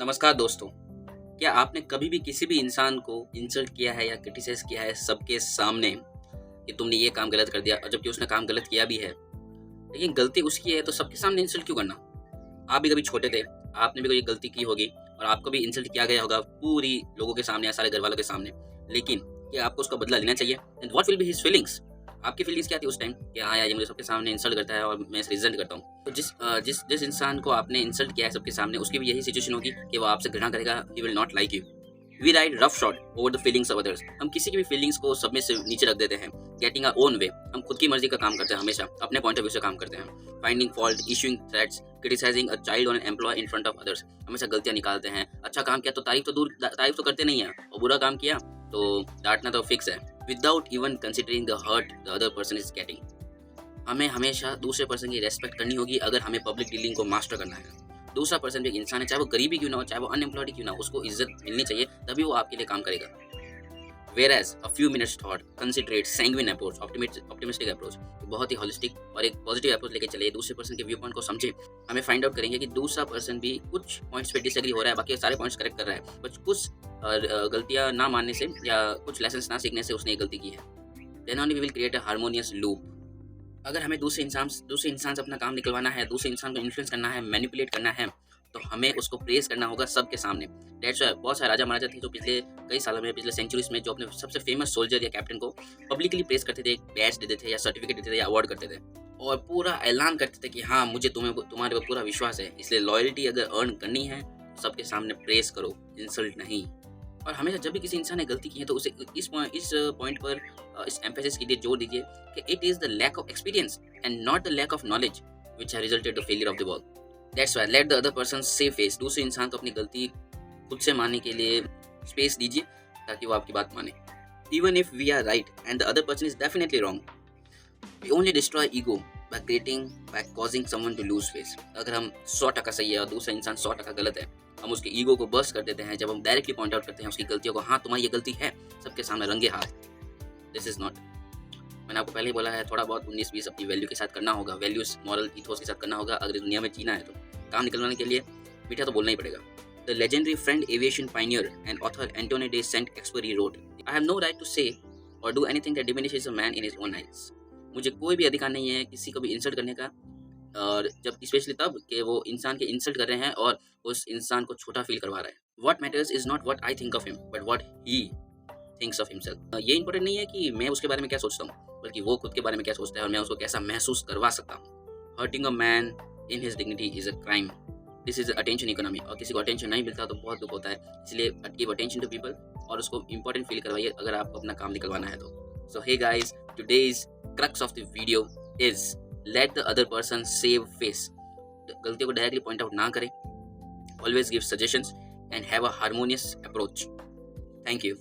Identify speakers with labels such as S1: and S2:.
S1: नमस्कार दोस्तों। क्या आपने कभी भी किसी भी इंसान को इंसल्ट किया है या क्रिटिसाइज़ किया है सबके सामने कि तुमने ये काम गलत कर दिया और जबकि उसने काम गलत किया भी है, लेकिन गलती उसकी है तो सबके सामने इंसल्ट क्यों करना? आप भी कभी छोटे थे, आपने भी कोई गलती की होगी और आपको भी इंसल्ट किया गया होगा पूरी लोगों के सामने या सारे घरवालों के सामने। लेकिन क्या आपको उसका बदला लेना चाहिए? And what will be his feelings? आपकी फीलिंग्स क्या थी उस टाइम कि हाँ यार, ये मुझे सबके सामने इंसल्ट करता है और मैं इसे रिजेंट करता हूँ। तो जिस इंसान को आपने इंसल्ट किया है सबके सामने, उसकी भी यही सिचुएशन होगी कि वो आपसे घृणा करेगा, he will not like you. We ride rough shot over the feelings of others. हम किसी की भी फीलिंग्स को सब में से नीचे रख देते हैं। Getting our own way. हम खुद की मर्जी का काम करते हैं, हमेशा अपने पॉइंट ऑफ व्यू से काम करते हैं। Finding fault, issuing threats, criticising a child और an employee in front of others. हमेशा गलतियां निकालते हैं। अच्छा काम किया तो तारीफ तो करते नहीं है, और बुरा काम किया तो डांटना तो फिक्स है, without even considering the hurt the other person is getting. हमें हमेशा दूसरे पर्सन की रेस्पेक्ट करनी होगी अगर हमें पब्लिक डीलिंग को मास्टर करना है। दूसरा पर्सन भी एक इंसान है, चाहे वो गरीबी क्यों ना हो, चाहे वो अनएम्प्लॉयड क्यों ना हो, उसको इज्जत मिलनी चाहिए, तभी वो आपके लिए काम करेगा। Whereas a few minutes thought, considerate, sanguine approach, optimistic approach, बहुत ही holistic और एक पॉजिटिव अप्रोच लेके चले, दूसरे पर्सन के व्यू पॉइंट को समझे। हमें फाइंड आउट करेंगे कि दूसरा पर्सन भी कुछ पॉइंट्स पे डिसएग्री हो रहा है, बाकी सारे पॉइंट्स करेक्ट कर रहा है, बट कुछ गलतियां ना मानने से या कुछ लेसन्स ना सीखने से उसने ये गलती की है। Then only we will create a harmonious loop. अगर हमें दूसरे इंसान से अपना काम निकलवाना है, दूसरे इंसान को इन्फ्लुएंस करना है, मैनिपुलेट करना है, तो हमें उसको प्रेज करना होगा सबके सामने। दैट्स व्हाई बहुत सारे राजा महाराजा थे जो पिछले कई सालों में, पिछले सेंचुरीज में, जो अपने सबसे फेमस सोल्जर या कैप्टन को पब्लिकली प्रेज करते थे, बैच देते थे या सर्टिफिकेट देते थे या अवार्ड करते थे, और पूरा ऐलान करते थे कि हाँ, मुझे तुम्हारे पर पूरा विश्वास है, इसलिए लॉयल्टी अगर अर्न करनी है तो सबके सामने प्रेज करो, इंसल्ट नहीं। और हमेशा जब भी किसी इंसान ने गलती की है तो उसे इस पॉइंट पर इस एम्फेसिस के लिए जोर दीजिए कि it is the lack of experience and not the lack of knowledge which have resulted the failure of the world. That's why let the other person save face. दूसरे इंसान को अपनी गलती खुद से मानने के लिए स्पेस दीजिए ताकि वो आपकी बात माने। Even if we are right and the other person is definitely wrong, we only destroy ego by causing someone to lose face। अगर हम 100% सही है और दूसरा इंसान 100% गलत है, हम उसके ईगो को बर्स्ट कर देते हैं जब हम डायरेक्टली पॉइंट आउट करते हैं उसकी गलतियों को। हाँ, तुम्हारी ये गलती है, सबके सामने रंगे हाथ। This is not. मैंने आपको पहले ही बोला है, थोड़ा बहुत 19-20 अपनी वैल्यू के साथ करना होगा, वैल्यूज, मॉरल इथोस के साथ करना होगा। अगर इस दुनिया में जीना है तो काम निकलवाने के लिए मीठा तो बोलना ही पड़ेगा। The legendary French aviation pioneer and author Antoine de Saint Exupery wrote, I have no right to say or do anything that diminishes a man in his own eyes। मुझे कोई भी अधिकार नहीं है किसी को भी इंसल्ट करने का, और जब स्पेशली तब कि वो इंसान के इंसल्ट कर रहे हैं और उस इंसान को छोटा फील करवा रहा है। What matters is not what I think of him but what he thinks of himself. ये इंपॉर्टेंट नहीं है कि मैं उसके बारे में क्या सोचता हूँ, बल्कि वो खुद के बारे में क्या सोचता है और मैं उसको कैसा महसूस करवा सकता हूँ। Hurting a man in his dignity is a crime. This is attention economy, और किसी को अटेंशन नहीं मिलता तो बहुत दुख होता है। इसलिए गिव अटेंशन टू पीपल और उसको इंपॉर्टेंट फील करवाइए अगर आपको अपना काम निकलवाना है तो। So hey guys, today's crux of the video is let the other person save face। गलतियों को डायरेक्टली पॉइंट आउट ना करें, always give suggestions and have a harmonious approach। Thank you।